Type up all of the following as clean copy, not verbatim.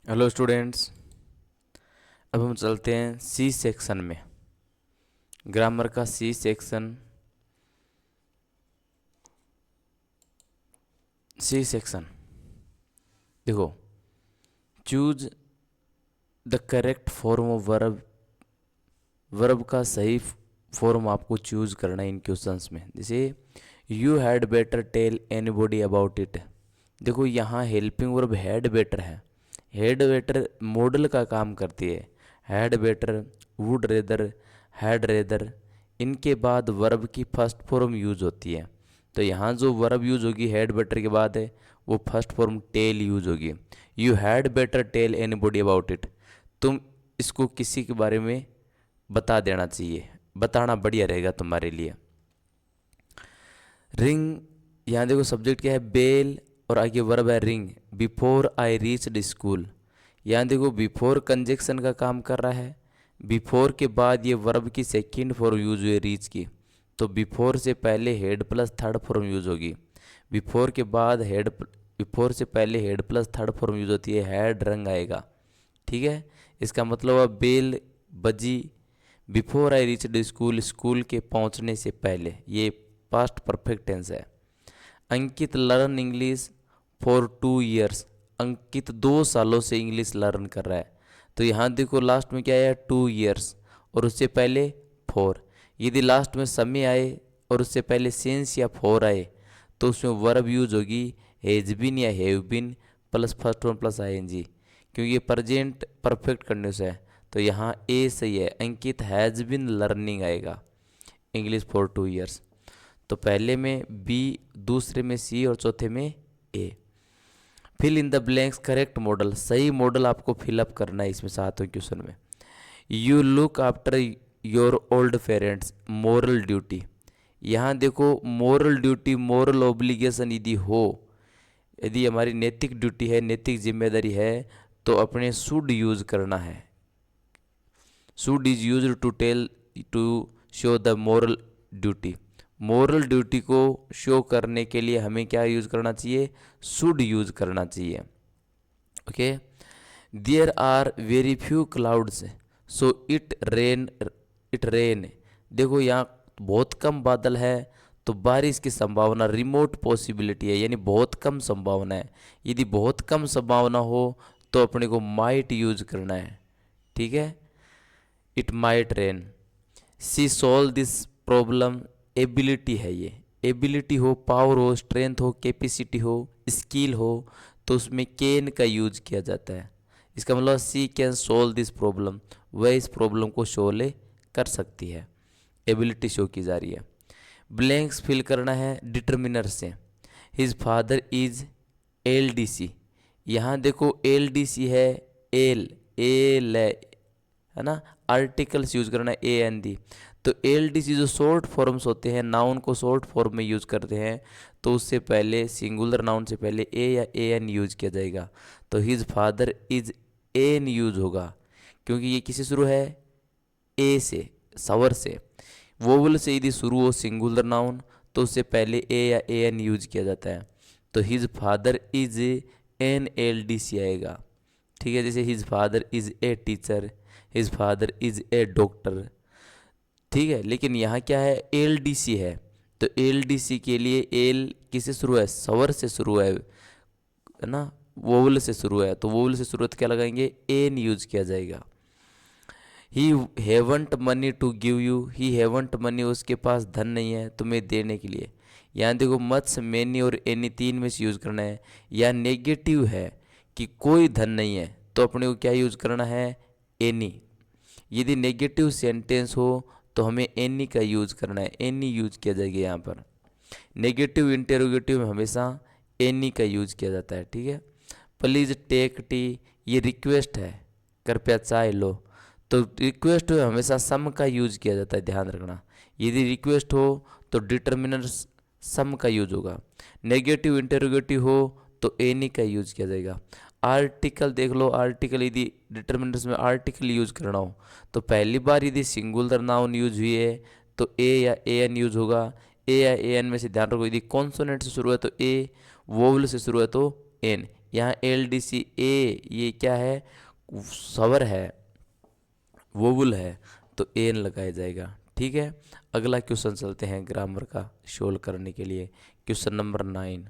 Hello students. अब हम चलते हैं सी सेक्शन में। ग्रामर का सी सेक्शन। सी सेक्शन देखो, choose the correct form of verb. Verb का सही फॉर्म आपको चूज करना है इन क्वेश्चंस में। जैसे you had better tell anybody about it. देखो यहाँ हेल्पिंग वर्ब हैड बेटर है। हैड बेटर मॉडल का काम करती है। Had better, would rather, had rather, इनके बाद वर्ब की फर्स्ट फॉर्म यूज होती है। तो यहाँ जो वर्ब यूज होगी हैड बेटर के बाद है वो फर्स्ट फॉर्म टेल यूज होगी। You had better tell anybody about it. तुम इसको किसी के बारे में बता देना चाहिए, बताना बढ़िया रहेगा तुम्हारे लिए। रिंग, यहाँ देखो सब्जेक्ट क्या है, बेल, और आगे वर्ब है ring. Before I reached school, यहाँ देखो बिफोर कंजक्शन का काम कर रहा है। बिफोर के बाद ये वर्ब की सेकंड फॉर्म यूज हुई रीच की, तो बिफोर से पहले head plus third form use होगी। बिफोर के बाद हेड, बिफोर से पहले head plus third form use होती है, हैड रंग आएगा। ठीक है, इसका मतलब अब बेल बजी before I reached school, school के पहुंचने से पहले, ये पास्ट परफेक्ट टेंस है। अंकित लर्न इंग्लिश फॉर 2 years। अंकित 2 सालों से इंग्लिश लर्न कर रहा है। तो यहाँ देखो लास्ट में क्या आया, 2 years, और उससे पहले 4। यदि लास्ट में समय आए और उससे पहले सेंस या फोर आए तो उसमें वर्ब यूज होगी हैज बीन या have been plus first one plus ING, क्योंकि ये प्रेजेंट परफेक्ट कंडीशन है। तो यहाँ ए सही है, अंकित हैज़ बिन लर्निंग आएगा इंग्लिश फॉर 2 years। तो पहले में बी, दूसरे में सी और चौथे में A. Fill in the blanks correct modal, सही मॉडल आपको फिलअप करना है इसमें 7वें क्वेश्चन में। You look after your old parents, moral duty. यहाँ देखो मोरल ड्यूटी, मोरल ओब्लिगेशन यदि हो, यदि हमारी नैतिक ड्यूटी है, नैतिक जिम्मेदारी है, तो अपने शुड यूज करना है। Should is use to tell, to show the moral duty. Moral duty को शो करने के लिए हमें क्या यूज करना चाहिए, शुड यूज करना चाहिए। Okay, there are very few clouds so it rain. देखो यहाँ बहुत कम बादल है तो बारिश की संभावना रिमोट पॉसिबिलिटी है, यानी बहुत कम संभावना है। यदि बहुत कम संभावना हो तो अपने को माइट यूज करना है। ठीक है, it might rain. See solve this problem, ability है ये। एबिलिटी हो, पावर हो, स्ट्रेंथ हो, कैपेसिटी हो, स्किल हो, तो उसमें कैन का यूज किया जाता है। इसका मतलब सी कैन सॉल्व दिस प्रॉब्लम, वह इस प्रॉब्लम को सोल्व कर सकती है। एबिलिटी शो की जा रही है। ब्लैंक्स फिल करना है डिटर्मिनर से। His father is L D C. यहाँ देखो एल डी सी है, एल एल है ना, आर्टिकल्स यूज करना है ए एन दी। तो एल डी सी जो शॉर्ट फॉर्म्स होते हैं, नाउन को शॉर्ट फॉर्म में यूज करते हैं, तो उससे पहले सिंगुलर नाउन से पहले ए या ए एन यूज किया जाएगा। तो his father is N use होगा, क्योंकि ये किसी शुरू है, ए से, सवर से। वोवल से यदि शुरू हो सिंगुलर नाउन तो उससे पहले ए या ए एन यूज किया जाता है। तो his father is an L D C आएगा। ठीक है, जैसे his father is a teacher, his father is a doctor. ठीक है, लेकिन यहाँ क्या है, एल डी सी है, तो एल डी सी के लिए एल किससे शुरू है, सवर से शुरू है ना, वोवल से शुरू है, तो वोवल से शुरुआत क्या लगाएंगे, एन यूज किया जाएगा। He haven't money to give you, he haven't money, उसके पास धन नहीं है तुम्हें देने के लिए। यहाँ देखो मच, मैनी और एनी तीन में से यूज करना है। या नेगेटिव है कि कोई धन नहीं है तो अपने को क्या यूज करना है, एनी। यदि नेगेटिव सेंटेंस हो तो हमें एनी का यूज करना है, एनी यूज किया जाएगा यहाँ पर। नेगेटिव इंटेरोगेटिव में हमेशा एनी का यूज किया जाता है। ठीक है, प्लीज टेक टी, ये रिक्वेस्ट है, कृपया चाय लो, तो रिक्वेस्ट हो हमेशा सम का यूज किया जाता है, ध्यान रखना। यदि रिक्वेस्ट हो तो डिटर्मिनर सम का यूज होगा। नेगेटिव इंटेरोगेटिव हो तो एनी का यूज किया जाएगा। आर्टिकल देख लो, आर्टिकल यदि डिटर्मिनर्स में आर्टिकल यूज करना हो तो पहली बार यदि सिंगुलर नाउन यूज हुई है तो ए या ए एन यूज होगा। ए या ए एन में से ध्यान रखो, यदि कॉन्सोनेंट से शुरू है तो ए, वोवल से शुरू है तो एन। यहाँ LDC ए ये क्या है, स्वर है, वोवुल है, तो एन लगाया जाएगा। ठीक है, अगला क्वेश्चन चलते हैं ग्रामर का सोल्व करने के लिए। क्वेश्चन नंबर 9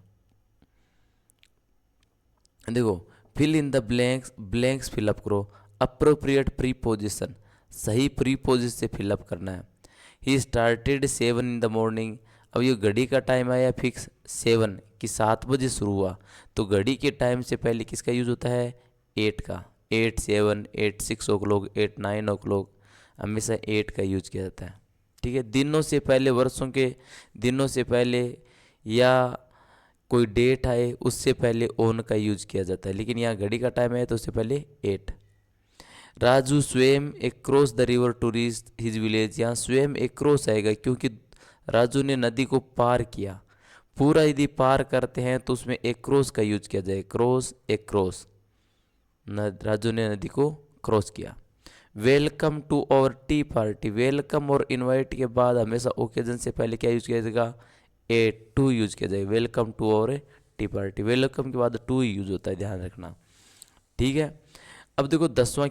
देखो, fill in the blanks, blanks fill up करो। अप्रोप्रिएट प्रीपोजिशन, सही प्रीपोजिशन से फिलअप करना है। He started 7 in the morning, अब ये घड़ी का टाइम आया फिक्स 7 कि 7 बजे शुरू हुआ, तो घड़ी के टाइम से पहले किसका यूज होता है, 8 का। 8 7 8 6 ओ क्लॉक 8 9 ओ क्लॉक, हमेशा 8 का यूज किया जाता है। ठीक है, दिनों से पहले, वर्षों के दिनों से पहले या कोई डेट आए उससे पहले ओन का यूज किया जाता है, लेकिन यहाँ घड़ी का टाइम है तो उससे पहले 8। Raju swam across the river to reach his village, यहाँ स्वयं एक्रॉस आएगा क्योंकि राजू ने नदी को पार किया। पूरा यदि पार करते हैं तो उसमें एक्रॉस का यूज किया जाए, क्रॉस एक्रॉस, राजू ने नदी को क्रॉस किया। Welcome to our tea party, welcome और इनवाइट के बाद हमेशा ओकेजन से पहले क्या यूज किया जाएगा, ए टू यूज किया जाएगा। Welcome to our tea party, welcome के बाद टू यूज होता है, ध्यान रखना। ठीक है, अब देखो 10वां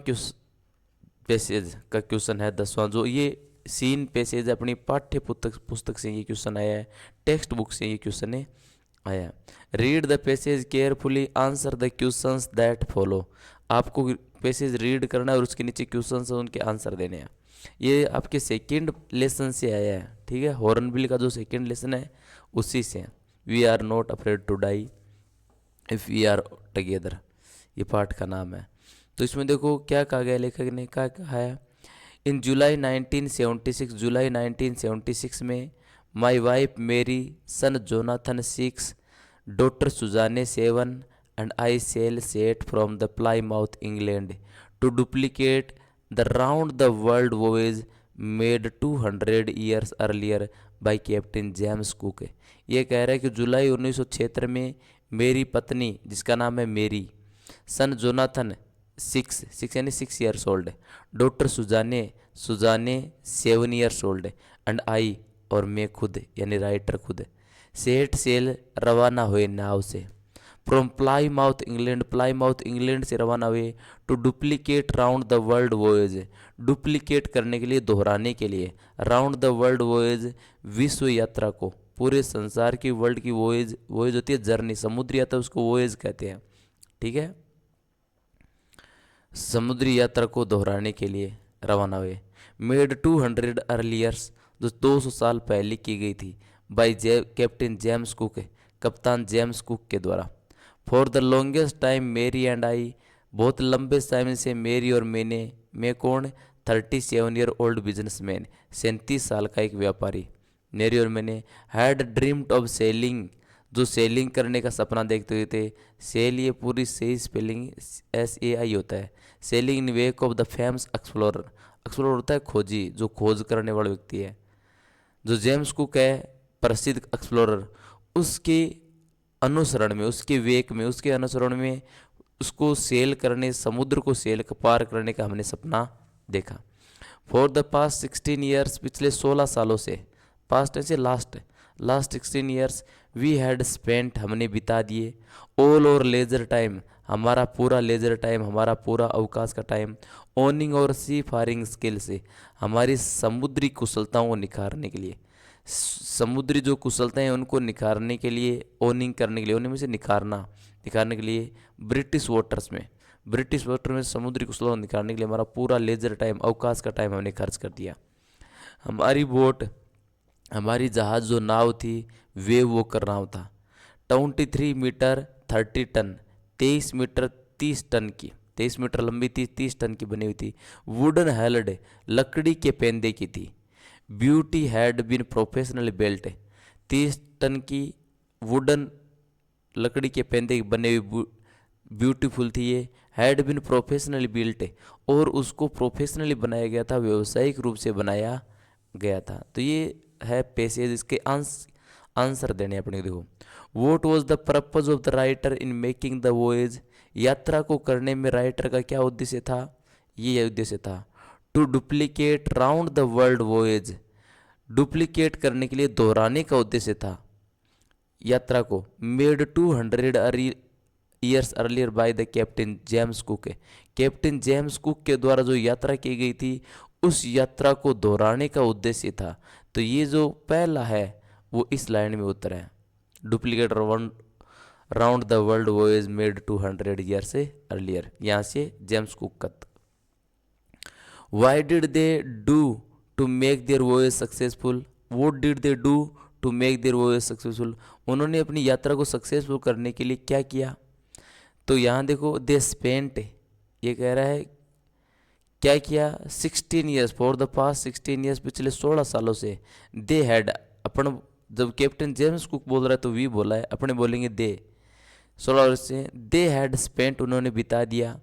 पैसेज का क्वेश्चन है, 10वां, जो ये सीन पैसेज अपनी पाठ्य पुस्तक से ये क्वेश्चन आया है, टेक्स्ट बुक से ये क्वेश्चन आया है। Read the passage carefully, answer the questions that follow, आपको पैसेज रीड करना है और उसके नीचे क्वेश्चंस है उनके आंसर देने हैं। ये आपके सेकंड लेसन से आया है। ठीक है, हॉर्नबिल का जो सेकंड लेसन है उसी से। We are not afraid to die if we are together, ये पाठ का नाम है। तो इसमें देखो क्या कहा गया, लेखक ने क्या कहा है, इन जुलाई 1976, जुलाई 1976 में my wife Mary, son Jonathan 6, daughter Suzanne 7 and I sail set from the Plymouth England to duplicate the round the world voyage made 200 years earlier by captain James Cook. ये कह रहा है कि जुलाई 1976 में मेरी पत्नी, जिसका नाम है मेरी, सन जोनाथन 6 यानी 6 years old, doctor Sujane 7 years old, and I और मैं खुद यानी राइटर खुद, सेट सेल रवाना हुए नाव से, from Plymouth England, Plymouth England से रवाना हुए, to duplicate round the world voyage, duplicate करने के लिए, दोहराने के लिए, राउंड द वर्ल्ड वॉयज, विश्व यात्रा को, पूरे संसार की, वर्ल्ड की वॉयज, वॉयज होती है जर्नी, समुद्री यात्रा, उसको वॉयज कहते हैं। ठीक है, समुद्री यात्रा को दोहराने के लिए रवाना हुए। मेड 200 अर्लियर्स, जो 200 साल पहले की गई थी, बाई कैप्टन जेम्स कुक, कप्तान जेम्स कुक के द्वारा। फॉर द लॉन्गेस्ट टाइम मेरी एंड आई, बहुत लंबे समय से मेरी और मैंने, मैं कौन, 37 ईयर ओल्ड बिजनेसमैन, 37 साल का एक व्यापारी, मेरी और मैंने, हैड ड्रीम्ड ऑफ सेलिंग, जो सेलिंग करने का सपना देखते हुए थे। सेल, ये पूरी सही स्पेलिंग SAI होता है। Selling in wake of the famous explorer, explorer होता है खोजी, जो खोज करने वाला व्यक्ति है। जो जेम्स कुक है प्रसिद्ध एक्सप्लोरर, उसके अनुसरण में, उसके वेक में, उसके अनुसरण में उसको सेल करने, समुद्र को सेल पार करने का हमने सपना देखा। फॉर द पास्ट 16 ईयर्स, पिछले 16 सालों से, पास्ट ऐसे last 16 years, we had spent, हमने बिता दिए, ऑल और लेजर टाइम, हमारा पूरा लेजर टाइम, हमारा पूरा अवकाश का टाइम, ओनिंग और सी फायरिंग स्किल से, हमारी समुद्री कुशलताओं को निखारने के लिए, समुद्री जो कुशलताएं हैं उनको निखारने के लिए, ओनिंग करने के लिए, ओनिंग में से निखारना, निखारने के लिए, ब्रिटिश वाटर में समुद्री कुशलता को निखारने के लिए हमारा पूरा लेजर टाइम, अवकाश का टाइम हमने खर्च कर दिया। हमारी बोट, हमारी जहाज़ जो नाव थी, वे वो कर नाव था, 23 मीटर 30 टन, 23 मीटर 30 टन की, 23 मीटर लंबी थी, 30 टन की बनी हुई थी। वुडन हेल्ड, लकड़ी के पेंदे की थी। Beauty had been professionally built, 30 ton की वुडन लकड़ी के पेंदे बने हुए ब्यूटीफुल थी ये। हैड बीन प्रोफेशनली बिल्ट, और उसको प्रोफेशनली बनाया गया था, व्यावसायिक रूप से बनाया गया था। तो ये है पैसेज, इसके आंसर देने अपने। देखो, what was the purpose of the writer in making the voyage, यात्रा को करने में राइटर का क्या उद्देश्य था, ये उद्देश्य था, to duplicate round the world voyage, duplicate करने के लिए, दोहराने का उद्देश्य था यात्रा को। Made 200 years earlier by the captain James Cook. Captain James Cook के द्वारा जो यात्रा की गई थी उस यात्रा को दोहराने का उद्देश्य था। तो ये जो पहला है वो इस लाइन में उत्तर है। Duplicate round the world voyage made 200 years से अर्लियर, यहाँ से जेम्स कुक का। Why did they do to make their voyage successful? What did they do to make their voyage successful? उन्होंने अपनी यात्रा को सक्सेसफुल करने के लिए क्या किया? तो यहाँ देखो दे स्पेंट, ये कह रहा है क्या किया? 16 years, for the past 16 years, पिछले 16 सालों से। दे हैड, अपन जब कैप्टन जेम्स कुक बोल रहा है तो वी बोला है, अपने बोलेंगे दे। 16 वर्ष से दे हैड स्पेंट, उन्होंने बिता दिया।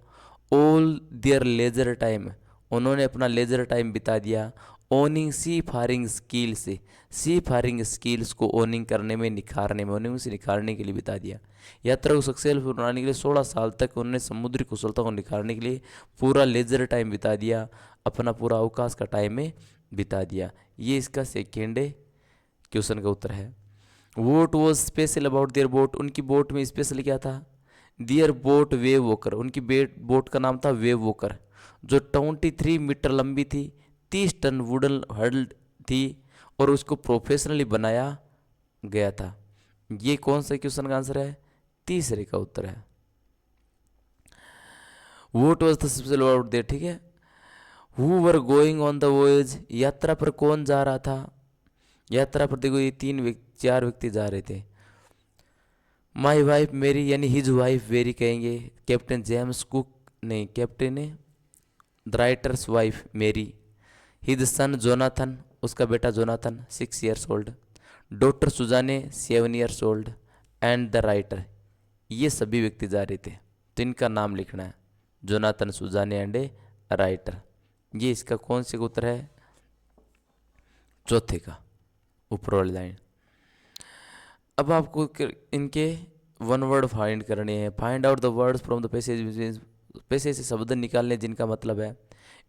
ऑल देयर लेजर टाइम, उन्होंने अपना लेजर टाइम बिता दिया। ओनिंग सी फारिंग स्किल से, सी फारिंग स्किल्स को ओनिंग करने में, निखारने में, ओनिंग से निखारने के लिए बिता दिया। यात्रा को सक्सेसफुल बनाने के लिए 16 साल तक उन्होंने समुद्री कुशलता को निखारने के लिए पूरा लेजर टाइम बिता दिया, अपना पूरा अवकाश का टाइम में बिता दिया। ये इसका सेकेंड क्वेश्चन का उत्तर है। Vote was special about their boat, उनकी बोट में स्पेशल क्या था? दियर बोट वेव वॉकर, उनकी बोट का नाम था वेव वॉकर, जो 23 मीटर लंबी थी, 30 टन वुडन हर्ड थी और उसको प्रोफेशनली बनाया गया था। ये कौन सा क्वेश्चन का आंसर है? तीसरे का उत्तर है। Vote was the special about their, ठीक है। Who were going on the voyage, यात्रा पर कौन जा रहा था? यात्रा पर देखो ये 4 व्यक्ति जा रहे थे। माई वाइफ मेरी, यानी हिज वाइफ वेरी कहेंगे। कैप्टन जेम्स कुक नहीं, कैप्टन ने द राइटर्स वाइफ मेरी। हिज सन जोनाथन, उसका बेटा Jonathan 6 years old. Doctor Sujane 7 years old and the writer, ये सभी व्यक्ति जा रहे थे। तो इनका नाम लिखना है, जोनाथन, सुजाने एंड राइटर। ये इसका कौन से उत्तर है? चौथे का, ऊपर वाली लाइन। अब आपको इनके वन वर्ड फाइंड करने हैं। Find out the words from the passage, passage से शब्द निकालने जिनका मतलब है।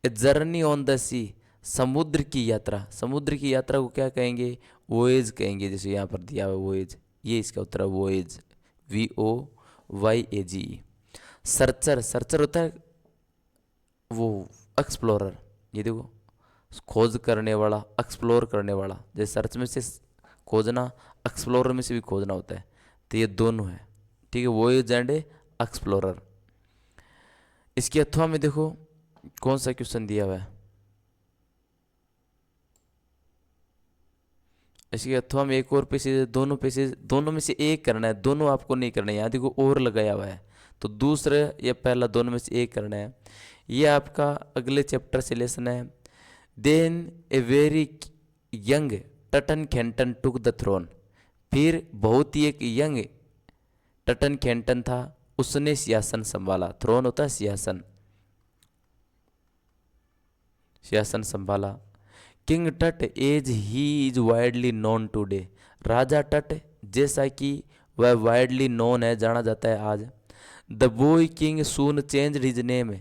ए जर्नी ऑन द सी, समुद्र की यात्रा। समुद्र की यात्रा को क्या कहेंगे? वोएज कहेंगे, जैसे यहाँ पर दिया हुआ वोएज। ये इसका उत्तर है वोएज, VOYAGE। सर्चर, सर्चर होता है वो एक्सप्लोरर, ये देखो खोज करने वाला, एक्सप्लोर करने वाला। जैसे सर्च में से खोजना, एक्सप्लोरर में से भी खोजना होता है, तो ये दोनों है, ठीक है, वोएज एंड एक्सप्लोरर। इसके अथवा में देखो कौन सा क्वेश्चन दिया हुआ है। इसके अथवा में एक और पैसेज, दोनों में से एक करना है, दोनों आपको नहीं करना है। यहाँ देखो और लगाया हुआ है, तो दूसरा या पहला, दोनों में से एक करना है। ये आपका अगले चैप्टर से लेसन है। Then a very young Tutankhaten took the throne, फिर बहुत ही एक यंग टटन खेंटन था, उसने सिंहासन संभाला। थ्रोन होता है सिंहासन, सिंहासन संभाला। King Tut as he is widely known today, राजा टट जैसा कि वह वाइडली नोन है, जाना जाता है आज। The boy king soon change his name,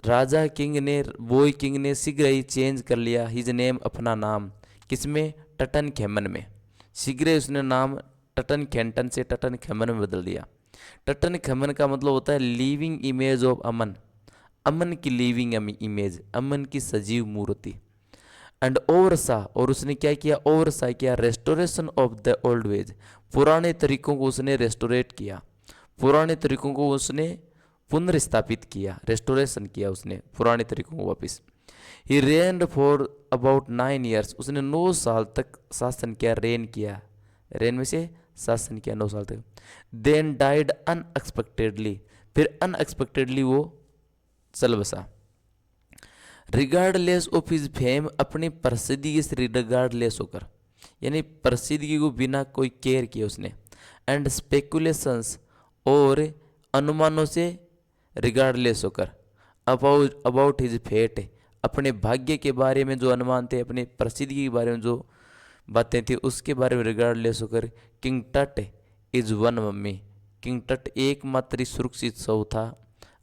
Raja king ने, बॉय किंग ने शीघ्र ही चेंज कर लिया हिज नेम, अपना नाम। किसमें? टटन खेमन में। शीघ्र ही उसने नाम टटन खेंटन से टटन खेमन में बदल दिया। टटन खेमन का मतलब होता है लिविंग इमेज ऑफ अमन, अमन की लिविंग इमेज, अमन की सजीव मूर्ति। एंड ओवरसा, और उसने क्या किया? ओवरसा किया restoration of the old veg, पुराने तरीकों को उसने रेस्टोरेट किया, पुराने तरीकों को उसने पुनर्स्थापित किया, रेस्टोरेशन किया उसने पुराने तरीकों को वापस। ही रेन्ड फॉर अबाउट 9 ईयर्स, उसने 9 साल तक शासन किया, रेन किया, रेन में से शासन किया 9 साल तक। देन डाइड अनएक्सपेक्टेडली, फिर अनएक्सपेक्टेडली वो चल बसा। रिगार्डलेस ऑफ हिज फेम, अपनी प्रसिद्धि से रिगार्डलेस होकर, यानी प्रसिद्धि को बिना कोई केयर किया उसने। एंड स्पेकुलेशंस, और अनुमानों से रिगार्डलेस होकर। अबाउट हिज फेट, अपने भाग्य के बारे में जो अनुमान थे, अपनी प्रसिद्धि के बारे में जो बातें थी, उसके बारे में रिगार्डलेस होकर। किंग टट इज वन मम्मी, किंग टट एकमात्र सुरक्षित शव था।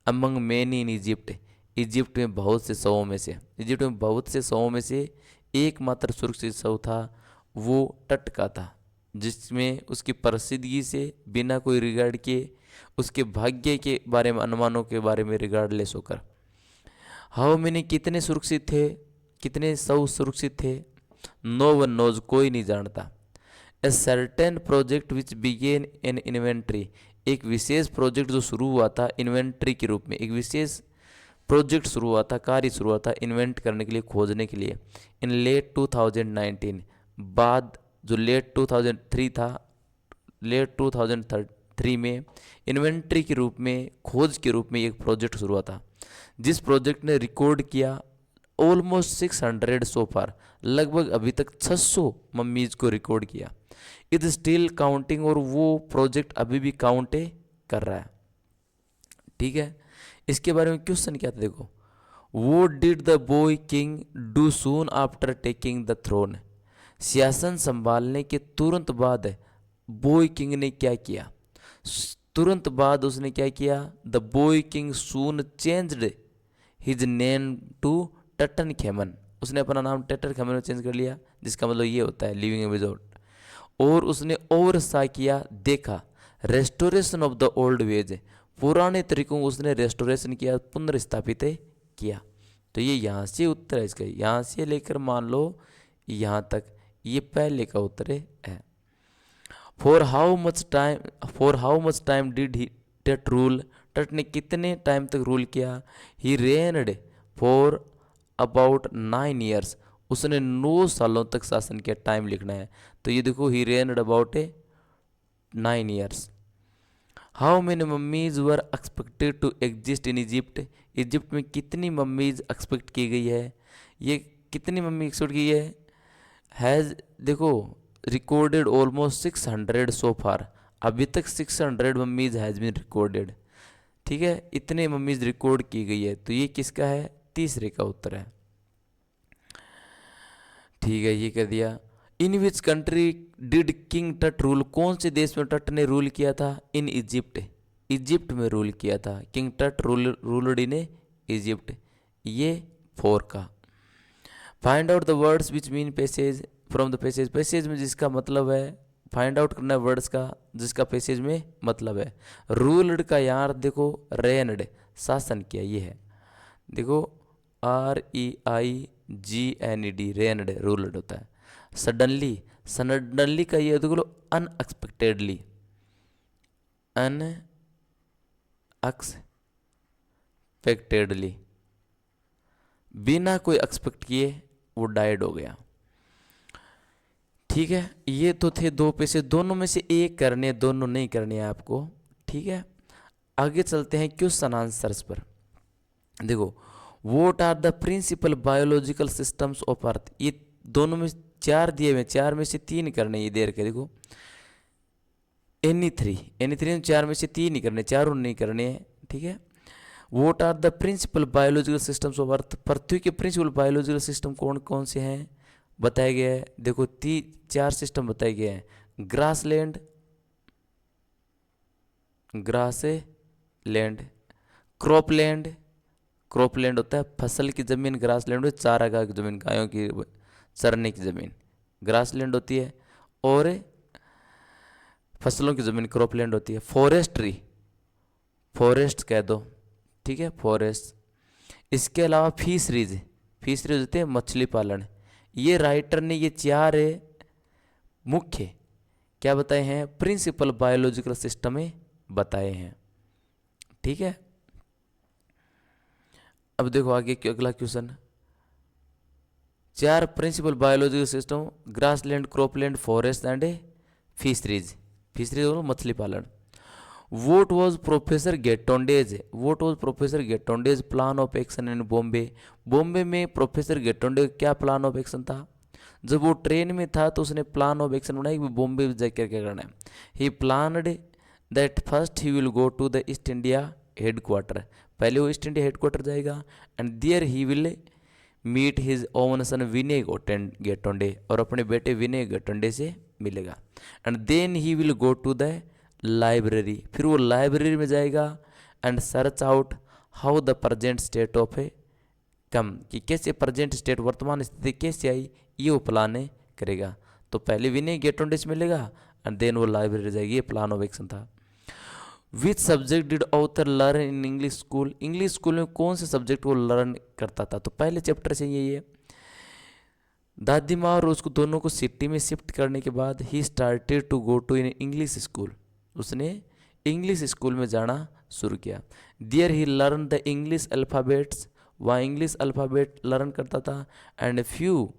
Among many in Egypt, Egypt में बहुत से शवों में से, इजिप्ट में बहुत से शवों में से एकमात्र सुरक्षित शव था, वो टट का था, जिसमें उसकी प्रसिद्धि से बिना कोई रिगार्ड के उसके भाग्य के बारे में, अनुमानों के बारे में रिगार्डलेस होकर। हाउ मेनी कितने सुरक्षित थे, कितने सौ सुरक्षित थे। नो वन नोज, कोई नहीं जानता। A certain project which began in inventory, एक विशेष प्रोजेक्ट जो शुरू हुआ था इन्वेंट्री के रूप में, एक विशेष प्रोजेक्ट शुरू हुआ था, कार्य शुरू हुआ था इन्वेंट करने के लिए, खोजने के लिए। इन लेट 2019, बाद जो लेट 2003 था, लेट 2003 में इन्वेंट्री के रूप में, खोज के रूप में एक प्रोजेक्ट शुरू हुआ था, जिस प्रोजेक्ट ने रिकॉर्ड किया ऑलमोस्ट 600 सो फार, लगभग अभी तक 600 मम्मीज को रिकॉर्ड किया। इट स्टिल काउंटिंग, और वो प्रोजेक्ट अभी भी काउंट कर रहा है। ठीक है, इसके बारे में क्वेश्चन क्या था देखो। What did the boy king do soon after taking the throne, सिंहासन संभालने के तुरंत बाद बॉय किंग ने क्या किया, तुरंत बाद उसने क्या किया। The boy king soon changed his name to Tutankhamun, उसने अपना नाम टटर खेमन में चेंज कर लिया, जिसका मतलब ये होता है लिविंग विदाउट। और उसने ओवरसा किया, देखा, restoration of the old veg, पुराने तरीकों को उसने रेस्टोरेशन किया, पुनर्स्थापित किया। तो ये यहाँ से उत्तर है इसका, यहाँ से लेकर मान लो यहाँ तक, ये पहले का उत्तर है। For how much time did he टट रूल, टट ने कितने टाइम तक रूल किया। ही रेन्ड फॉर अबाउट 9 ईयर्स, उसने 9 सालों तक शासन किया, टाइम लिखना है। तो ये देखो, he reigned about 9 years. How many mummies were expected to exist in Egypt, Egypt में कितनी मम्मीज एक्सपेक्ट की गई है, ये कितनी मम्मी एक्सपेक्ट की है। हैज़, देखो, रिकॉर्डेड ऑलमोस्ट 600 सो फार, अभी तक 600 मम्मीज हैज़ बीन रिकॉर्डेड। ठीक है, इतने मम्मीज रिकॉर्ड की गई है। तो ये किसका है, तीसरे का उत्तर है। ठीक है, ये कह दिया। इन विच कंट्री डिड किंग टट रूल, कौन से देश में टट ने रूल किया था। इन इजिप्ट, इजिप्ट में रूल किया था। किंग टट रूल्ड इन इजिप्ट, ये 4 का। Find out the words which mean passage from the passage, passage में जिसका मतलब है, फाइंड आउट करना है वर्ड्स का जिसका पैसेज में मतलब है। रूल्ड का यहाँ देखो, रेन्ड, शासन किया, ये है। देखो REIGNED, रेन्ड, रूल्ड होता है। सडनली, सडनली का ये देखो, अनएक्सपेक्टेडली, अनएक्सपेक्टेडली, बिना कोई एक्सपेक्ट किए वो डाइड हो गया। ठीक है, ये तो थे 2 पैसे, दोनों में से एक करने, दोनों नहीं करने हैं आपको। ठीक है, आगे चलते हैं क्वेश्चन आंसर्स पर। देखो, what are the principal biological systems of earth, ये दोनों में 4 दिए हुए, 4 में से 3 करने, ये देर के देखो। एनी थ्री में 4 में से 3 ही करने, 4 नहीं करने हैं। ठीक है, what are the principal biological systems of earth, पृथ्वी के प्रिंसिपल बायोलॉजिकल सिस्टम कौन कौन से हैं बताए गए हैं। देखो 4 सिस्टम बताए गए हैं। ग्रासलैंड, क्रॉपलैंड, क्रॉपलैंड होता है फसल की ज़मीन, ग्रासलैंड होता है चारागाह की ज़मीन, गायों की चरने की ज़मीन ग्रासलैंड होती है, और फसलों की ज़मीन क्रॉपलैंड होती है। फॉरेस्ट्री, फॉरेस्ट कह दो। ठीक है, फॉरेस्ट। इसके अलावा फिशरीज होते हैं मछली पालन। ये राइटर ने ये 4 मुख्य क्या बताए हैं, प्रिंसिपल बायोलॉजिकल सिस्टम में बताए हैं। ठीक है, अब देखो आगे अगला question. 4 principal biological system, grassland, cropland, forest and fisheries और मछली पालन। What was professor Gaitonde's plan of action in Bombay, Bombay में प्रोफेसर गेटोंडे क्या प्लान ऑफ एक्शन था। जब वो ट्रेन में था तो उसने प्लान ऑफ एक्शन बनाया कि बॉम्बे जाकर क्या करना है। He planned that first he will go to the East India headquarter, पहले वो ईस्ट इंडिया हेडक्वार्टर जाएगा, and there he will meet his own son Vinay Gaitonde, और अपने बेटे विनय गेटोंडे से मिलेगा। And then he will go to the library, फिर वो लाइब्रेरी में जाएगा, and search out how the present state of come, कि कैसे प्रेजेंट स्टेट वर्तमान स्थिति कैसे आई, ये वो प्लान करेगा। तो पहले विनय गेटोंडे से मिलेगा, एंड देन वो लाइब्रेरी जाएगी, ये प्लान ऑफ एक्शन था। Which subject did author learn in English school, English school में कौन से सब्जेक्ट को लर्न करता था, तो पहले चैप्टर से यही है। दादी माँ और उसको दोनों को सिटी में शिफ्ट करने के बाद ही started to go to in English school, उसने इंग्लिश स्कूल में जाना शुरू किया। There he learn the English alphabets, वहाँ इंग्लिश अल्फ़ाबेट लर्न करता था। And few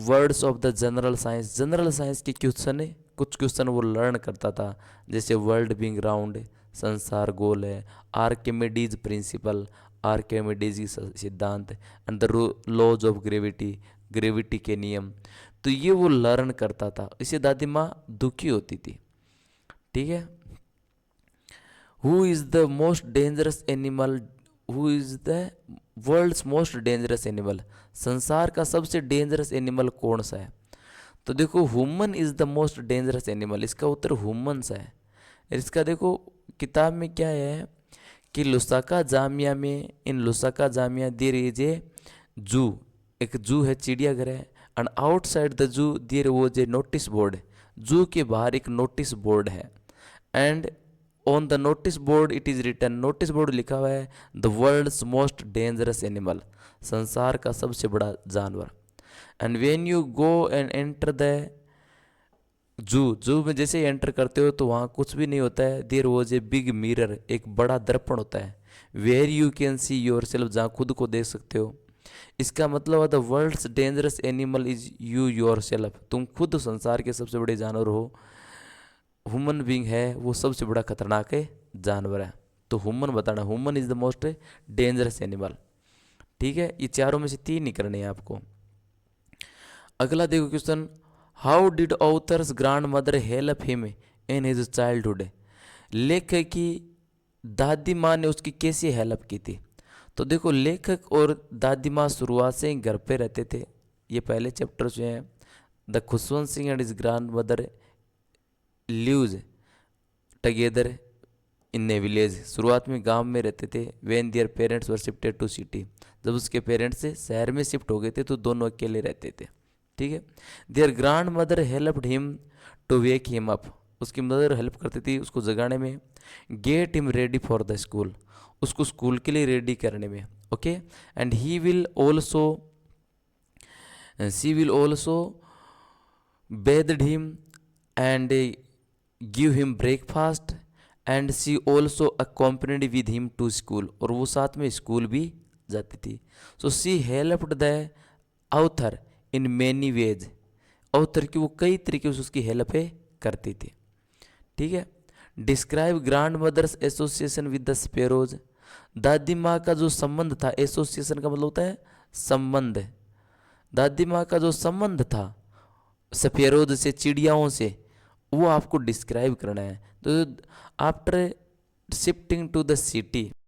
words of the general science, general science के क्वेश्चन, कुछ क्वेश्चन वो लर्न करता था, जैसे वर्ल्ड बिंग राउंड, संसार गोल है, आर्किमिडीज प्रिंसिपल, आर्किमिडीज की सिद्धांत, and the laws of gravity, gravity के नियम, तो ये वो लर्न करता था। इससे दादी माँ दुखी होती थी। ठीक है। Who is the most dangerous animal, who is the world's most dangerous animal, संसार का सबसे डेंजरस एनिमल कौन सा है, तो देखो human is the most dangerous animal, इसका उत्तर ह्यूमन्स है। इसका देखो किताब में क्या है कि लुसाका जामिया में, in Lusaka Zambia there is a zoo, एक जू है, चिड़ियाघर है। And outside the zoo there was a notice board, zoo के बाहर एक नोटिस बोर्ड है। And on the notice board it is written, notice board लिखा हुआ है the world's most dangerous animal, संसार का सबसे बड़ा जानवर। And when you go and enter the zoo, zoo में जैसे ही एंटर करते हो तो वहाँ कुछ भी नहीं होता है। There was a big mirror, एक बड़ा दर्पण होता है। Where you can see yourself, जहाँ खुद को देख सकते हो। इसका मतलब है the world's dangerous animal is you yourself, तुम खुद संसार के सबसे बड़े जानवर हो। ह्यूमन बींग है वो सबसे बड़ा खतरनाक है जानवर है, तो ह्यूमन बताना, human is the most dangerous animal. ठीक है, ये चारों में से तीन ही करने हैं आपको। अगला देखो question, how did authors grand mother help him in his childhood, लेखक की दादी माँ ने उसकी कैसी हेल्प की थी, तो देखो लेखक और दादी माँ शुरुआत से ही घर पे रहते थे। ये पहले चैप्टर जो हैं, the Khushwant Singh and his grand mother lives together in a village, शुरुआत में गांव में रहते थे। When their parents were shifted to city, जब उसके पेरेंट्स से शहर में शिफ्ट हो गए थे तो दोनों अकेले रहते थे। ठीक है। Their grandmother helped him to wake him up, उसकी मदर हेल्प करती थी उसको जगाने में। Get him ready for the school, उसको स्कूल के लिए रेडी करने में। Okay. And he will also, she will also bathed him and give him breakfast and she also accompanied with him to school, और वो साथ में स्कूल भी जाती थी। so she helped the author in many ways, author की वो कई तरीके से उसकी हेल्प करती थी। ठीक है। Describe grandmother's association with the sparrows, दादी माँ का जो संबंध था, एसोसिएशन का मतलब होता है संबंध, दादी माँ का जो संबंध था सफेरोज से, चिड़ियाओं से, वो आपको डिस्क्राइब करना है। तो after shifting to the city,